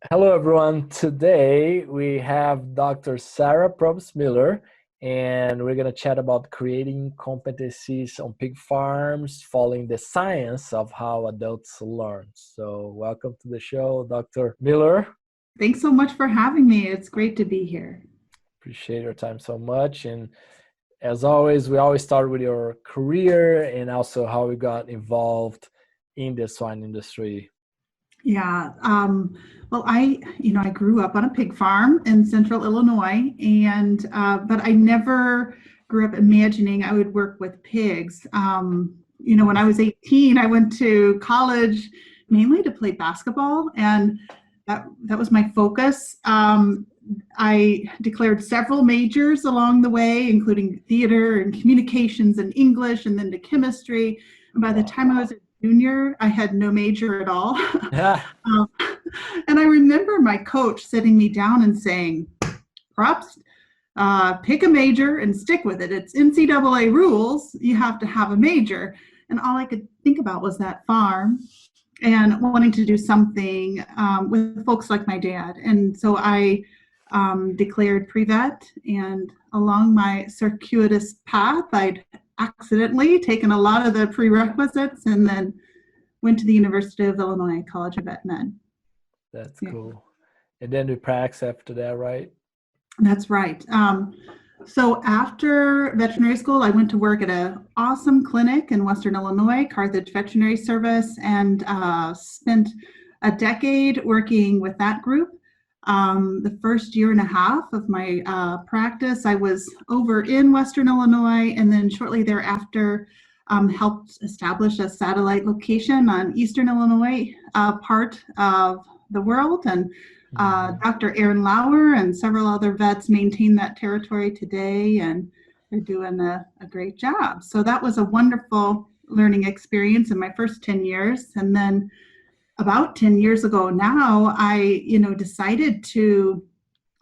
Hello, everyone. Today we have Dr. Sarah Probst Miller, and we're going to chat about creating competencies on pig farms, following the science of how adults learn. So welcome to the show, Dr. Miller. Thanks so much for having me. It's great to be here. Appreciate your time so much. And as always, we always start with your career and also how we got involved in the swine industry. Yeah. Well, I grew up on a pig farm in central Illinois, and but I never grew up imagining I would work with pigs. When I was 18, I went to college mainly to play basketball, and that was my focus. I declared several majors along the way, including theater and communications and English, and then to chemistry. And by the time I was a junior, I had no major at all. Yeah. And I remember my coach sitting me down and saying, Probst, pick a major and stick with it. It's NCAA rules. You have to have a major. And all I could think about was that farm and wanting to do something with folks like my dad. And so I declared pre-vet, and along my circuitous path, I'd accidentally taken a lot of the prerequisites and then went to the University of Illinois College of Vet Med. That's cool. And then you practice after that, right? That's right. So after veterinary school, I went to work at an awesome clinic in Western Illinois, Carthage Veterinary Service, and spent a decade working with that group. The first year and a half of my practice, I was over in Western Illinois, and then shortly thereafter helped establish a satellite location on Eastern Illinois part of the world. And Dr. Aaron Lauer and several other vets maintain that territory today, and they're doing a great job. So that was a wonderful learning experience in my first 10 years. And then about 10 years ago now, I decided to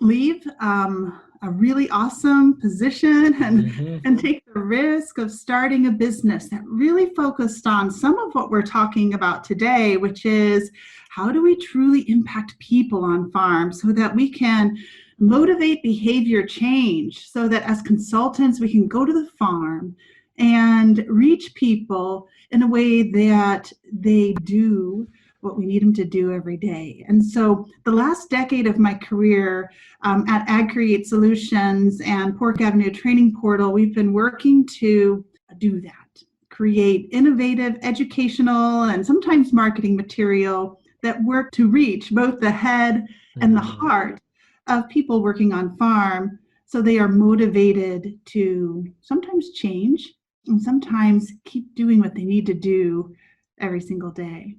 leave a really awesome position and take the risk of starting a business that really focused on some of what we're talking about today, which is how do we truly impact people on farms so that we can motivate behavior change, so that as consultants we can go to the farm and reach people in a way that they do what we need them to do every day. And so the last decade of my career at AgCreate Solutions and Pork Avenue Training Portal, we've been working to do that, create innovative educational and sometimes marketing material that work to reach both the head and the heart of people working on farm, so they are motivated to sometimes change and sometimes keep doing what they need to do every single day.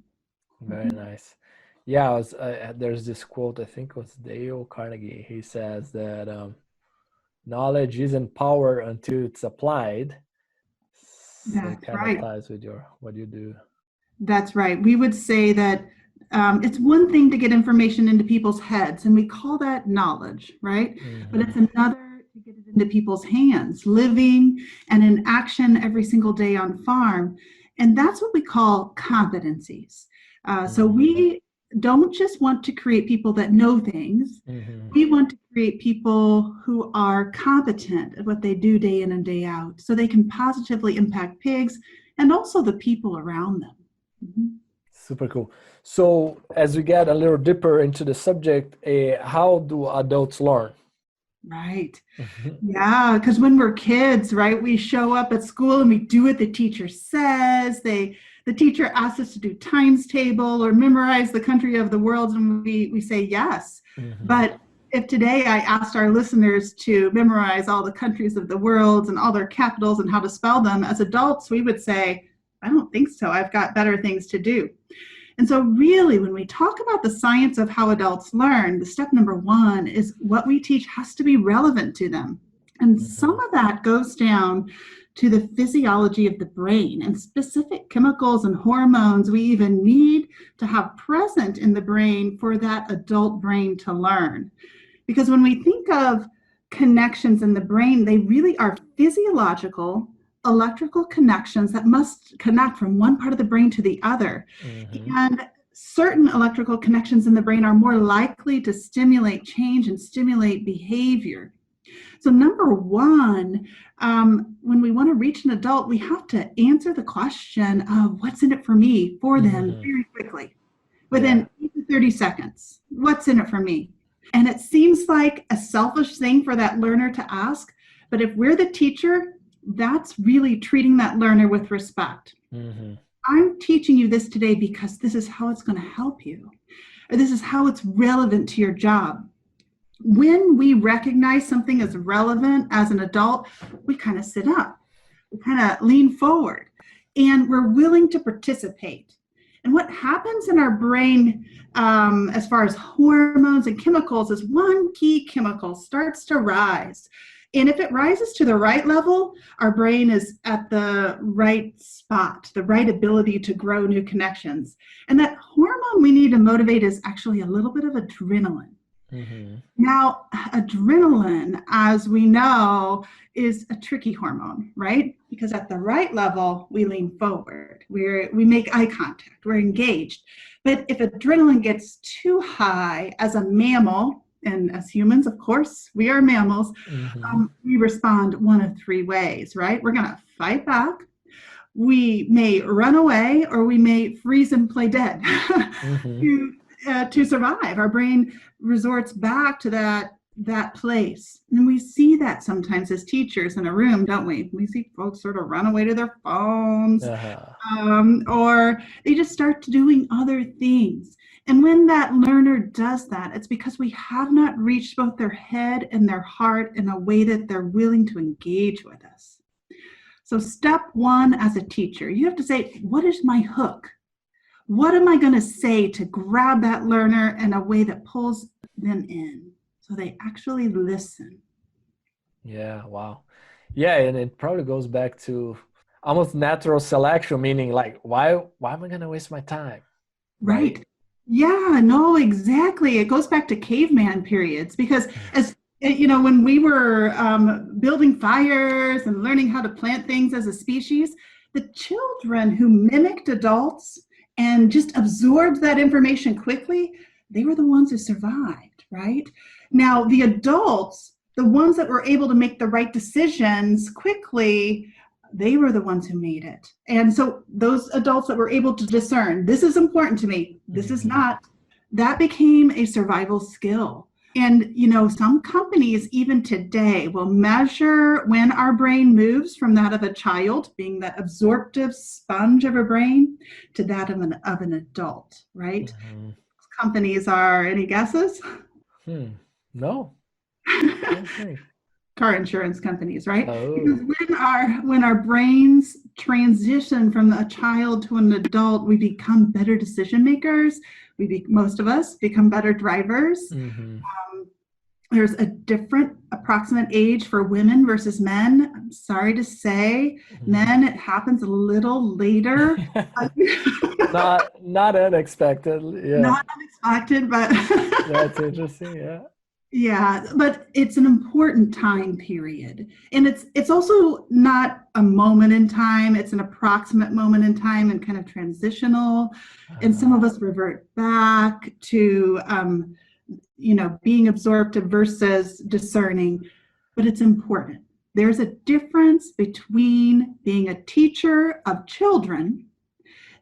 Very nice. Yeah, there's this quote, I think it was Dale Carnegie. He says that knowledge isn't power until it's applied. So it kind of ties with what you do. That's right. We would say that it's one thing to get information into people's heads, and we call that knowledge, right? But it's another to get it into people's hands, living and in action every single day on farm. And that's what we call competencies. So we don't just want to create people that know things. We want to create people who are competent at what they do day in and day out, so they can positively impact pigs and also the people around them. Super cool. So as we get a little deeper into the subject, how do adults learn? Right. Yeah, because when we're kids, right, we show up at school and we do what the teacher says. The teacher asks us to do times table or memorize the country of the world, and we say yes. But if today I asked our listeners to memorize all the countries of the world and all their capitals and how to spell them, as adults, we would say, I don't think so. I've got better things to do. And so really, when we talk about the science of how adults learn, the step number one is what we teach has to be relevant to them. And some of that goes down to the physiology of the brain and specific chemicals and hormones we even need to have present in the brain for that adult brain to learn. Because when we think of connections in the brain, they really are physiological electrical connections that must connect from one part of the brain to the other. And certain electrical connections in the brain are more likely to stimulate change and stimulate behavior. So number one, when we want to reach an adult, we have to answer the question of what's in it for me for them very quickly, within 8 to 30 seconds. What's in it for me? And it seems like a selfish thing for that learner to ask, but if we're the teacher, that's really treating that learner with respect. I'm teaching you this today because this is how it's going to help you, or this is how it's relevant to your job. When we recognize something as relevant as an adult, we kind of sit up, we kind of lean forward, and we're willing to participate. And what happens in our brain as far as hormones and chemicals is one key chemical starts to rise. And if it rises to the right level, our brain is at the right spot, the right ability to grow new connections. And that hormone we need to motivate is actually a little bit of adrenaline. Now, adrenaline, as we know, is a tricky hormone, right? Because at the right level, we lean forward, we make eye contact, we're engaged. But if adrenaline gets too high as a mammal, and as humans, of course, we are mammals, we respond one of three ways, right? We're going to fight back. We may run away, or we may freeze and play dead to survive. Our brain resorts back to that place. And we see that sometimes as teachers in a room, don't we? We see folks sort of run away to their phones, or they just start doing other things. And when that learner does that, it's because we have not reached both their head and their heart in a way that they're willing to engage with us. So step one as a teacher, you have to say, what is my hook? What am I going to say to grab that learner in a way that pulls them in so they actually listen? Yeah, wow. Yeah, and it probably goes back to almost natural selection, meaning like, why am I going to waste my time? Right. Yeah, no, exactly. It goes back to caveman periods, because as you know, when we were building fires and learning how to plant things as a species, the children who mimicked adults and just absorbed that information quickly, they were the ones who survived, right? Now, the adults, the ones that were able to make the right decisions quickly, they were the ones who made it. And so those adults that were able to discern, this is important to me, this is not, that became a survival skill. And, you know, some companies even today will measure when our brain moves from that of a child, being that absorptive sponge of a brain, to that of an adult, right? Companies are, any guesses? No. Car insurance companies, right? Because when our brains transition from a child to an adult, we become better decision makers. Most of us become better drivers. There's a different approximate age for women versus men. I'm sorry to say, men, it happens a little later. not unexpected. Yeah. Not unexpected, but that's interesting. Yeah. Yeah, but it's an important time period. And it's also not a moment in time, it's an approximate moment in time and kind of transitional. And some of us revert back to, you know, being absorptive versus discerning, but it's important. There's a difference between being a teacher of children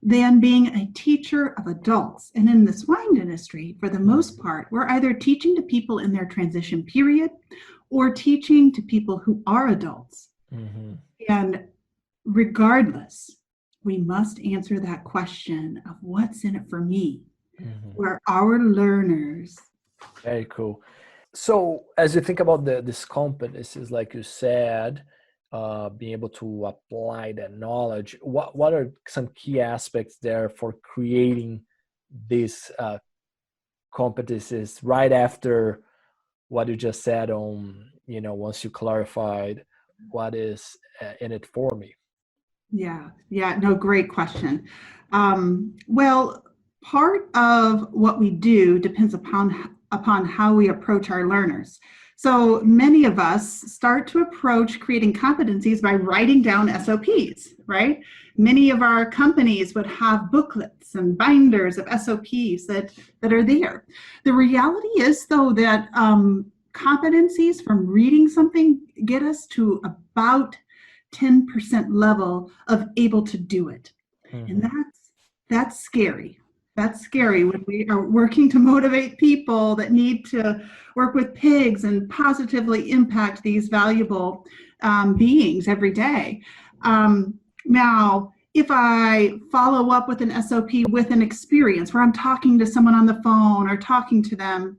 than being a teacher of adults. And in the swine industry, for the most part, we're either teaching to people in their transition period or teaching to people who are adults. And regardless, we must answer that question of what's in it for me, where our learners. Very cool. So as you think about this competencies, like you said, being able to apply that knowledge, what are some key aspects there for creating these competencies right after what you just said on, you know, once you clarified what is in it for me? Yeah, no, great question. Well, part of what we do depends upon how we approach our learners. So many of us start to approach creating competencies by writing down SOPs, right? Many of our companies would have booklets and binders of SOPs that are there. The reality is, though, that competencies from reading something get us to about 10% level of able to do it. And that's scary. That's scary when we are working to motivate people that need to work with pigs and positively impact these valuable beings every day. Now, if I follow up with an SOP with an experience where I'm talking to someone on the phone or talking to them,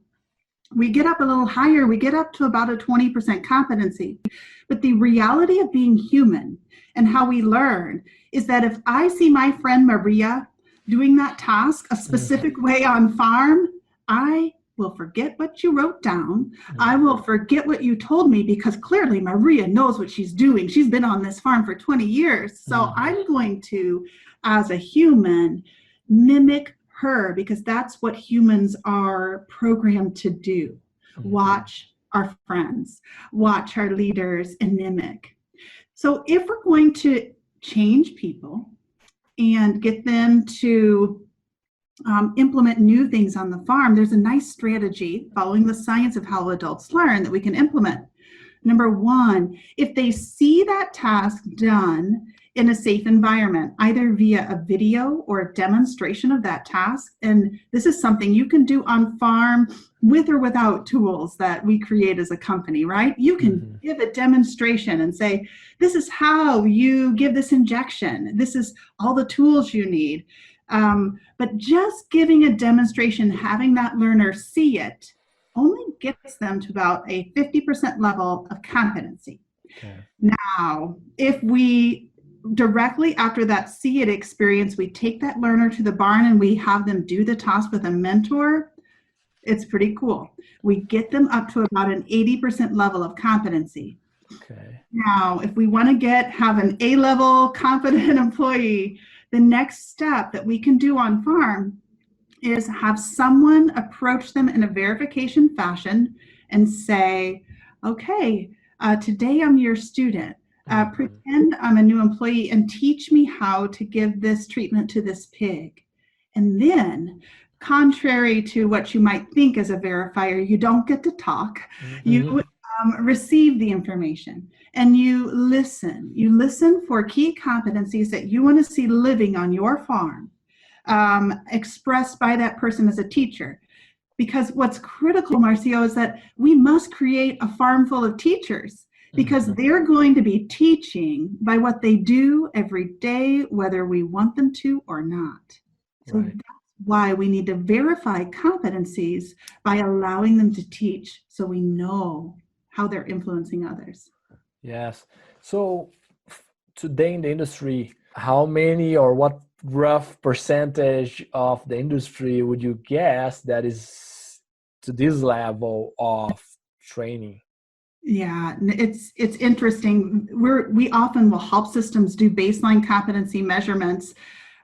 we get up a little higher. We get up to about a 20% competency. But the reality of being human and how we learn is that if I see my friend Maria doing that task a specific way on farm, I will forget what you wrote down. I will forget what you told me because clearly Maria knows what she's doing. She's been on this farm for 20 years. So I'm going to, as a human, mimic her because that's what humans are programmed to do. Watch our friends, watch our leaders, and mimic. So if we're going to change people and get them to implement new things on the farm, there's a nice strategy following the science of how adults learn that we can implement. Number one, if they see that task done in a safe environment, either via a video or a demonstration of that task, and this is something you can do on farm with or without tools that we create as a company, right? You can give a demonstration and say, this is how you give this injection. This is all the tools you need. But just giving a demonstration, having that learner see it, only gets them to about a 50% level of competency. Okay. Now, if we directly after that see it experience, we take that learner to the barn and we have them do the task with a mentor, it's pretty cool. We get them up to about an 80% level of competency. Okay. Now, if we want to have an A-level competent employee, the next step that we can do on farm is have someone approach them in a verification fashion and say, okay, today I'm your student. Pretend I'm a new employee and teach me how to give this treatment to this pig. And then, contrary to what you might think as a verifier, you don't get to talk. You receive the information and you listen. You listen for key competencies that you want to see living on your farm, expressed by that person as a teacher. Because what's critical, Marcio, is that we must create a farm full of teachers because they're going to be teaching by what they do every day, whether we want them to or not. So that's why we need to verify competencies by allowing them to teach so we know how they're influencing others. Yes. So today in the industry, how many or what rough percentage of the industry would you guess that is to this level of training? Yeah, it's interesting. We often will help systems do baseline competency measurements.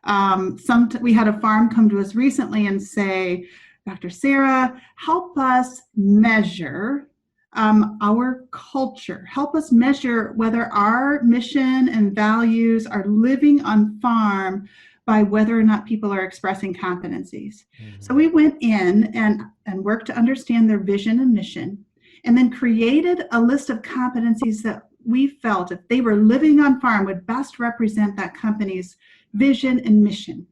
We had a farm come to us recently and say, Dr. Sarah, help us measure our culture. Help us measure whether our mission and values are living on farm by whether or not people are expressing competencies. So we went in and worked to understand their vision and mission, and then created a list of competencies that we felt, if they were living on farm, would best represent that company's vision and mission.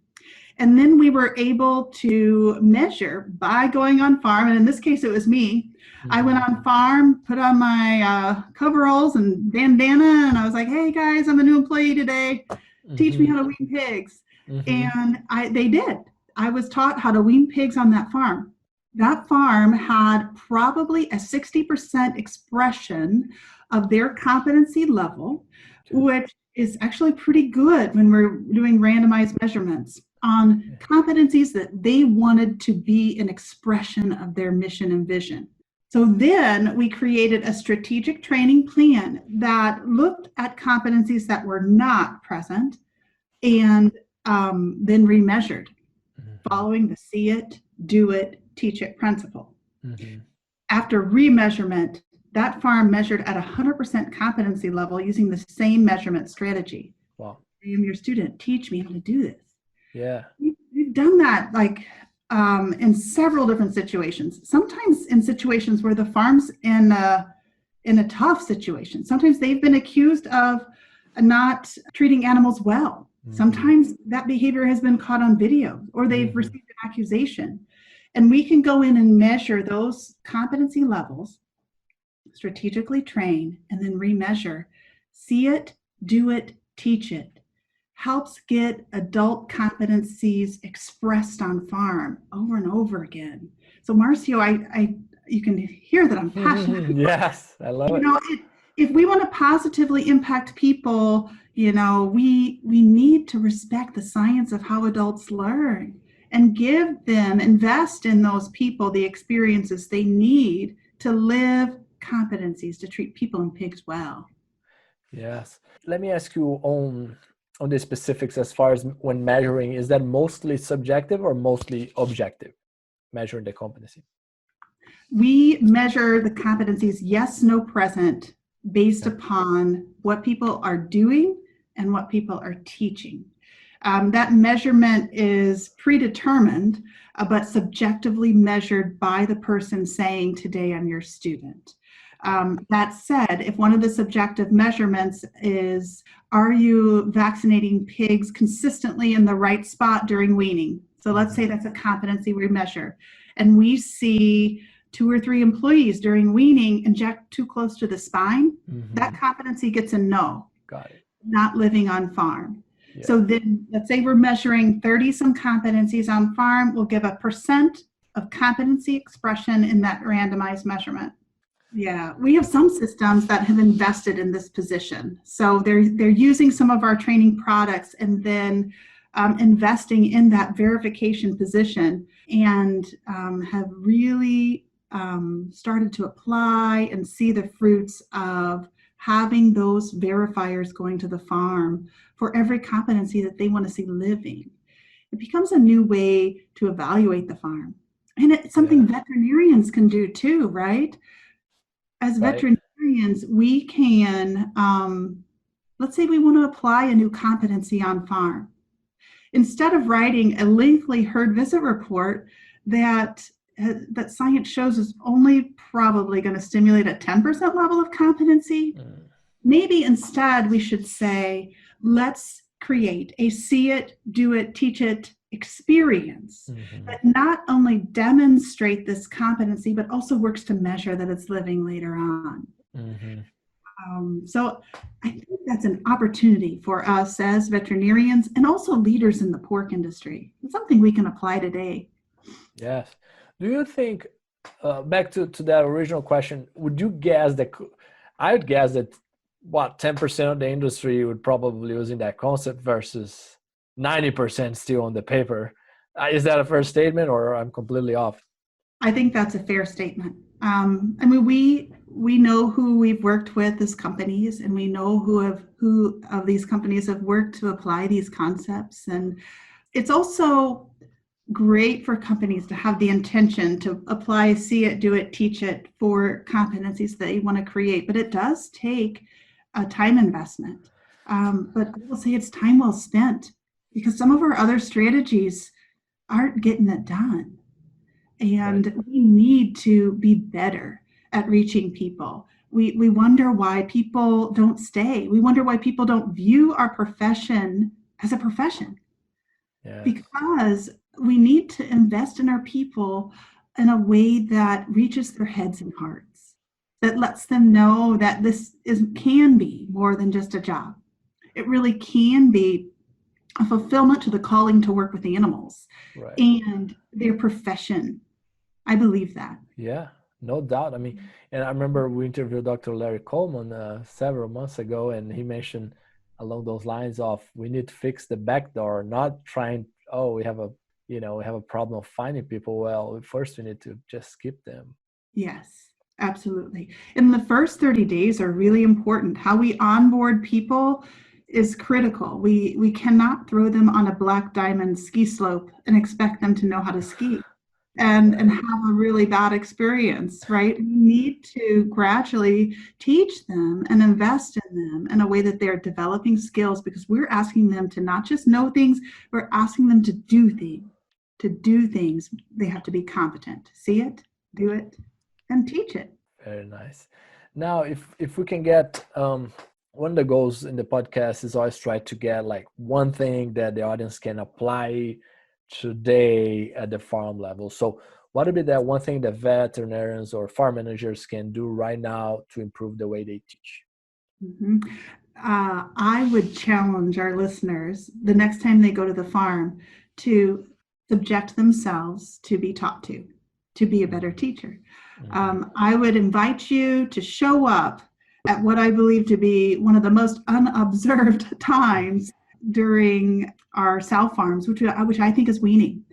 And then we were able to measure by going on farm, and in this case it was me. I went on farm, put on my coveralls and bandana, and I was like, hey guys, I'm a new employee today. Teach me how to wean pigs. And they did. I was taught how to wean pigs on that farm. That farm had probably a 60% expression of their competency level, which is actually pretty good when we're doing randomized measurements on competencies that they wanted to be an expression of their mission and vision. So then we created a strategic training plan that looked at competencies that were not present and then remeasured, following the see it, do it, teach it principle. After remeasurement, that farm measured at 100% competency level using the same measurement strategy. Wow. I am your student. Teach me how to do this. Yeah. We've done that like in several different situations. Sometimes in situations where the farm's in a tough situation. Sometimes they've been accused of not treating animals well. Sometimes that behavior has been caught on video, or they've received an accusation. And we can go in and measure those competency levels, strategically train, and then remeasure. See it, do it, teach it. Helps get adult competencies expressed on farm over and over again. So Marcio, you can hear that I'm passionate. Yes, I love it. If we want to positively impact people, we need to respect the science of how adults learn and invest in those people the experiences they need to live competencies to treat people and pigs well. Yes. Let me ask you on the specifics as far as when measuring, is that mostly subjective or mostly objective, measuring the competency? We measure the competencies, yes, no, present, based upon what people are doing and what people are teaching. That measurement is predetermined, but subjectively measured by the person saying, today I'm your student. That said, if one of the subjective measurements is, are you vaccinating pigs consistently in the right spot during weaning? So let's say that's a competency we measure. And we see 2 or 3 employees during weaning inject too close to the spine, that competency gets a no. Got it. Not living on farm. Yeah. So then let's say we're measuring 30 some competencies on farm, we'll give a % of competency expression in that randomized measurement. Yeah, we have some systems that have invested in this position. So they're using some of our training products and then investing in that verification position, and have really started to apply and see the fruits of having those verifiers going to the farm for every competency that they want to see living. It becomes a new way to evaluate the farm. And it's something veterinarians can do too, right? As veterinarians, we can, let's say we want to apply a new competency on farm. Instead of writing a lengthy herd visit report that science shows is only probably going to stimulate a 10% level of competency, maybe instead we should say, let's create a see it, do it, teach it experience that not only demonstrate this competency, but also works to measure that it's living later on. So I think that's an opportunity for us as veterinarians and also leaders in the pork industry. It's something we can apply today. Yes. Do you think, back to that original question, would you guess that, I would guess that, 10% of the industry would probably using that concept versus 90% still on the paper. Is that a fair statement, or I'm completely off? I think that's a fair statement. I mean, we know who we've worked with as companies, and we know who of these companies have worked to apply these concepts. And it's also great for companies to have the intention to apply, see it, do it, teach it for competencies they want to create. But it does take a time investment. But I will say it's time well spent, because some of our other strategies aren't getting it done. And we need to be better at reaching people. We wonder why people don't stay. We wonder why people don't view our profession as a profession. Because we need to invest in our people in a way that reaches their heads and hearts, that lets them know that this can be more than just a job. It really can be a fulfillment to the calling to work with animals and their profession. I believe that. Yeah, no doubt. I mean, and I remember we interviewed Dr. Larry Coleman several months ago, and he mentioned along those lines of, we need to fix the back door, not trying, we have a problem of finding people. Well, first we need to just skip them. Yes, absolutely. And the first 30 days are really important. How we onboard people is critical. We cannot throw them on a black diamond ski slope and expect them to know how to ski. and have a really bad experience, right? We need to gradually teach them and invest in them in a way that they're developing skills, because we're asking them to not just know things, we're asking them to do things. To do things, they have to be competent. See it, do it, and teach it. Very nice. Now, if we can get, one of the goals in the podcast is always try to get like one thing that the audience can apply today at the farm level. So what would be that one thing that veterinarians or farm managers can do right now to improve the way they teach? Mm-hmm. I would challenge our listeners the next time they go to the farm to subject themselves to be taught to be a better teacher. I would invite you to show up at what I believe to be one of the most unobserved times during our sow farms, which I think is weaning.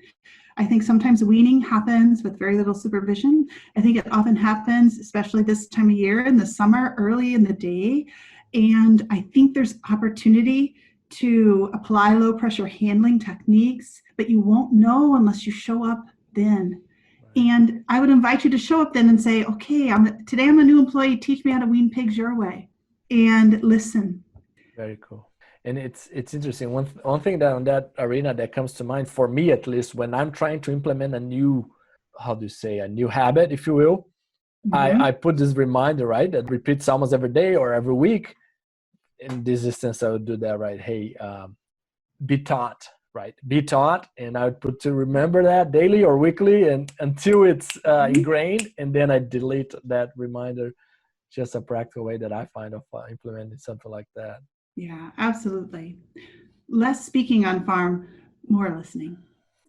I think sometimes weaning happens with very little supervision. I think it often happens, especially this time of year in the summer, early in the day. And I think there's opportunity to apply low pressure handling techniques, but you won't know unless you show up then. And I would invite you to show up then and say, okay, today I'm a new employee, teach me how to wean pigs your way, and listen. Very cool. And it's interesting. One thing that on that arena that comes to mind for me, at least, when I'm trying to implement a new, a new habit, if you will, I put this reminder, right, that repeats almost every day or every week. In this instance, I would do that, right? Hey, be taught, right? Be taught. And I would put to remember that daily or weekly and until it's ingrained. And then I delete that reminder. Just a practical way that I find of implementing something like that. Yeah, absolutely. Less speaking on farm, more listening.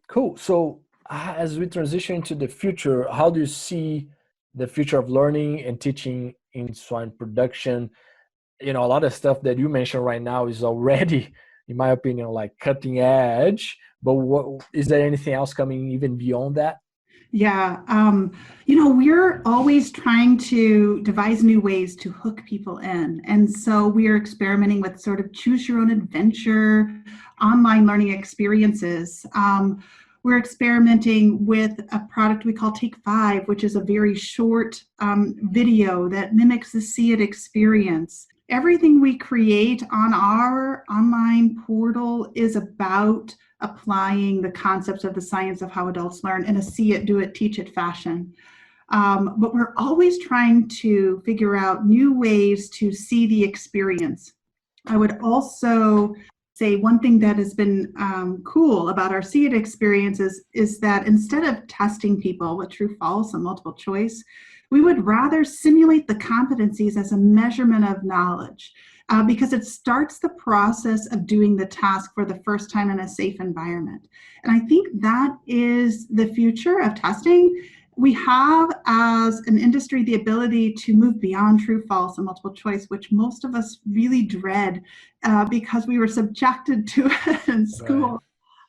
Cool. So as we transition into the future, how do you see the future of learning and teaching in swine production? You know, a lot of stuff that you mentioned right now is already, in my opinion, like cutting edge, but is there anything else coming even beyond that? Yeah, we're always trying to devise new ways to hook people in. And so we are experimenting with sort of choose your own adventure, online learning experiences. We're experimenting with a product we call Take 5, which is a very short video that mimics the 𝗬𝗍𝗄 experience. Everything we create on our online portal is about applying the concepts of the science of how adults learn in a see it, do it, teach it fashion. But we're always trying to figure out new ways to see the experience. I would also say one thing that has been cool about our see it experiences is that instead of testing people with true, false, and multiple choice, we would rather simulate the competencies as a measurement of knowledge. Because it starts the process of doing the task for the first time in a safe environment. And I think that is the future of testing. We have, as an industry, the ability to move beyond true, false, and multiple choice, which most of us really dread because we were subjected to it in school.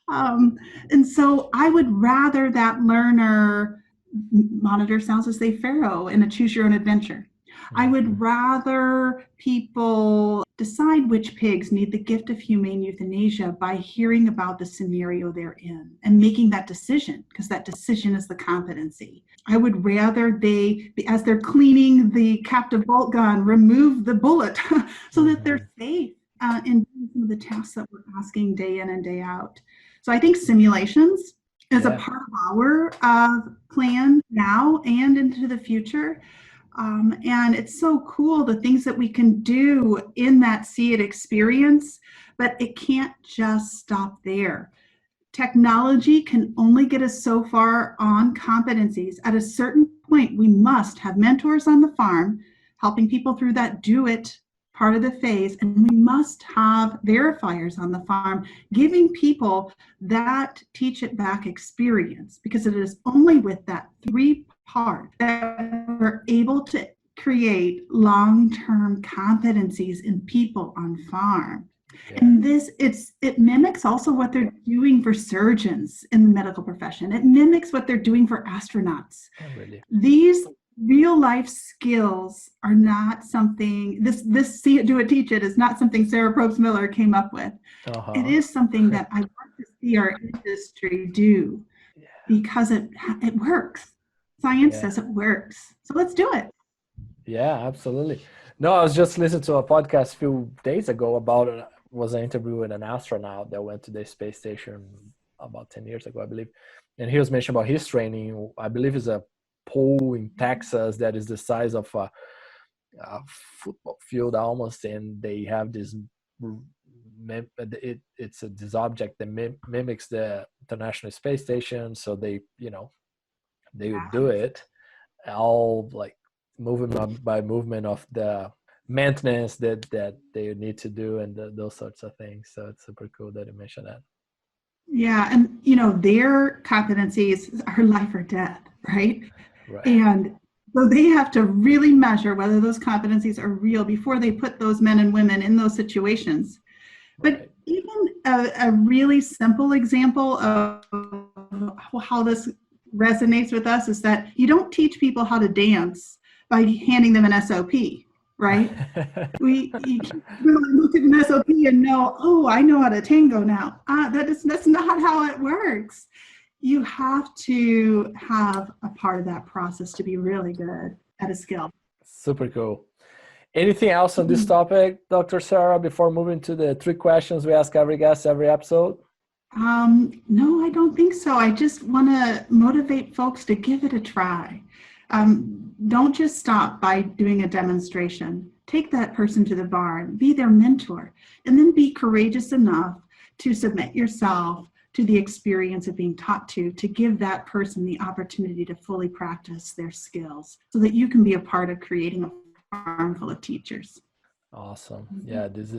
Right. And so I would rather that learner monitor sounds as 𝗖𝗿𝗄 in a choose your own adventure. I would rather people decide which pigs need the gift of humane euthanasia by hearing about the scenario they're in and making that decision, because that decision is the competency. I would rather they, as they're cleaning the captive bolt gun, remove the bullet so that they're safe in doing some of the tasks that we're asking day in and day out. So I think simulations is a part of our plan now and into the future. And it's so cool, the things that we can do in that see it experience, but it can't just stop there. Technology can only get us so far on competencies. At a certain point, we must have mentors on the farm helping people through that do it part of the phase, and we must have verifiers on the farm giving people that teach it back experience, because it is only with that three-part that we're able to create long-term competencies in people on farm. Yeah. And it mimics also what they're doing for surgeons in the medical profession. It mimics what they're doing for astronauts. Oh, really? These real life skills are not something, this see it, do it, teach it is not something Sarah Probst Miller came up with. It is something that I want to see our industry do. because it works. Science says it works. So let's do it. Yeah, absolutely. No, I was just listening to a podcast a few days ago about was an interview with an astronaut that went to the space station about 10 years ago, I believe. And he was mentioning about his training. I believe it's a pool in Texas that is the size of a football field almost, and they have this this object that mimics the International Space Station. So they would do it all like movement by movement of the maintenance that they need to do and those sorts of things. So it's super cool that you mentioned that. Yeah, and their competencies are life or death, right? And so they have to really measure whether those competencies are real before they put those men and women in those situations. But even a really simple example of how this resonates with us is that you don't teach people how to dance by handing them an SOP, right? You can't really look at an SOP and know, oh, I know how to tango now. That's not how it works. You have to have a part of that process to be really good at a skill. Super cool. Anything else on this topic, Dr. Sarah, before moving to the 3 questions we ask every guest every episode? No, I don't think so. I just want to motivate folks to give it a try. Don't just stop by doing a demonstration. Take that person to the barn, be their mentor, and then be courageous enough to submit yourself to the experience of being taught to give that person the opportunity to fully practice their skills so that you can be a part of creating a farm full of teachers. Awesome. Yeah, this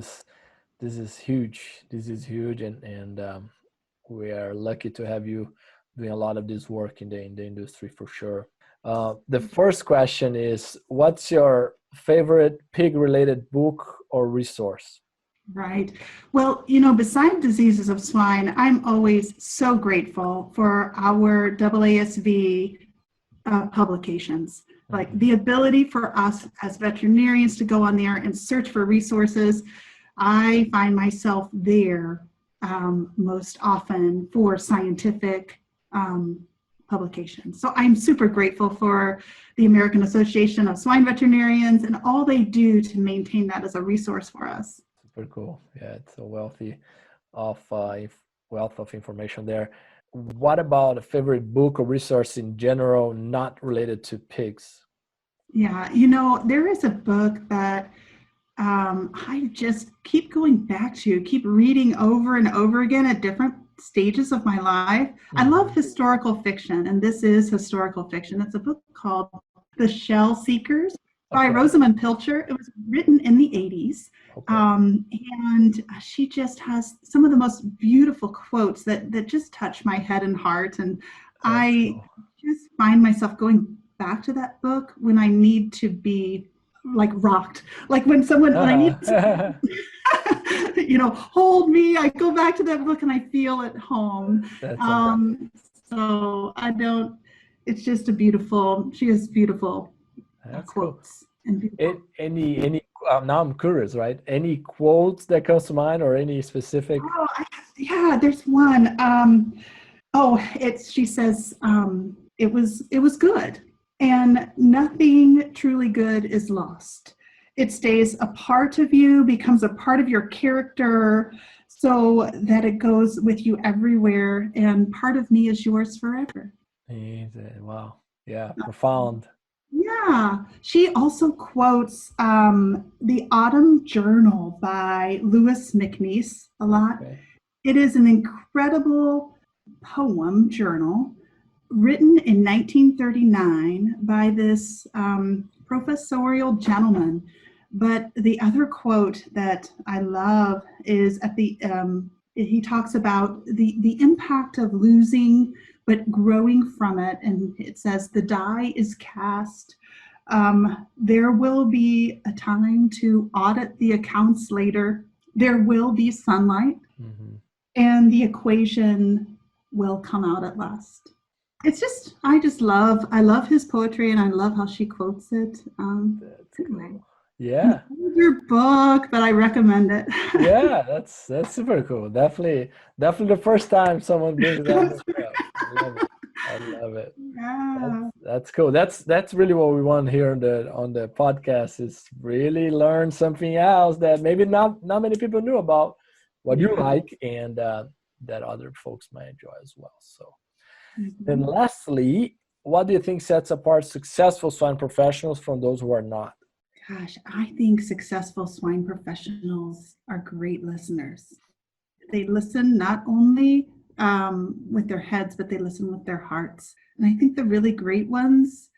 is huge. This is huge, and we are lucky to have you doing a lot of this work in the industry for sure. The first question is, what's your favorite pig-related book or resource? Right. Well, besides Diseases of Swine, I'm always so grateful for our AASV publications. Like the ability for us as veterinarians to go on there and search for resources. I find myself there most often for scientific publications. So I'm super grateful for the American Association of Swine Veterinarians and all they do to maintain that as a resource for us. Super cool. Yeah, it's a wealth of information there. What about a favorite book or resource in general, not related to pigs? Yeah, there is a book that I just keep going back to, keep reading over and over again at different stages of my life. I love historical fiction, and this is historical fiction. It's a book called The Shell Seekers by Rosamund Pilcher. It was written in the 80s. And she just has some of the most beautiful quotes that just touch my head and heart. And I just find myself going back to that book when I need to be like rocked, like when I need to, hold me, I go back to that book and I feel at home. So it's just she has beautiful quotes. Cool. And now I'm curious, right? Any quotes that comes to mind or any specific? Yeah, there's one. She says, it was good. And nothing truly good is lost. It stays a part of you, becomes a part of your character, so that it goes with you everywhere. And part of me is yours forever. Wow. Yeah, profound. Yeah. She also quotes the Autumn Journal by Louis MacNeice a lot. Okay. It is an incredible poem journal written in 1939 by this professorial gentleman. But the other quote that I love is at the he talks about the impact of losing but growing from it, and it says, the die is cast. There will be a time to audit the accounts later. There will be sunlight, and the equation will come out at last. I love his poetry, and I love how she quotes it. Anyway. Yeah. Your book, but I recommend it. Yeah, that's super cool. Definitely the first time someone brings that book up. I I love it. Yeah. That's cool. That's really what we want here on the podcast, is really learn something else that maybe not many people knew about what you like, and that other folks might enjoy as well. So, and lastly, what do you think sets apart successful swine professionals from those who are not? Gosh, I think successful swine professionals are great listeners. They listen not only with their heads, but they listen with their hearts. And I think the really great ones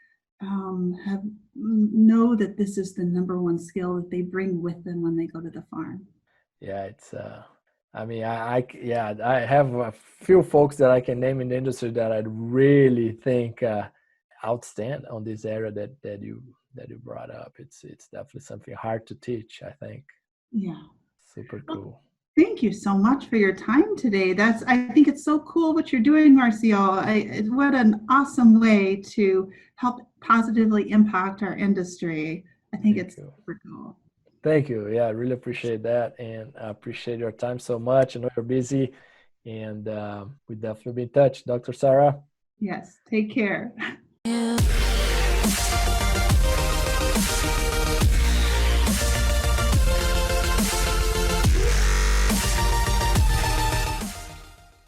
know that this is the number one skill that they bring with them when they go to the farm. Yeah, it's I mean, I have a few folks that I can name in the industry that I really think outstand on this area that you brought up. It's definitely something hard to teach, I think. Yeah. Super cool. Thank you so much for your time today. I think it's so cool what you're doing, Marcio. What an awesome way to help positively impact our industry. I think it's super cool. Thank you. Yeah, I really appreciate that, and I appreciate your time so much. I know you're busy, and we definitely be in touch. Dr. Sarah? Yes, take care.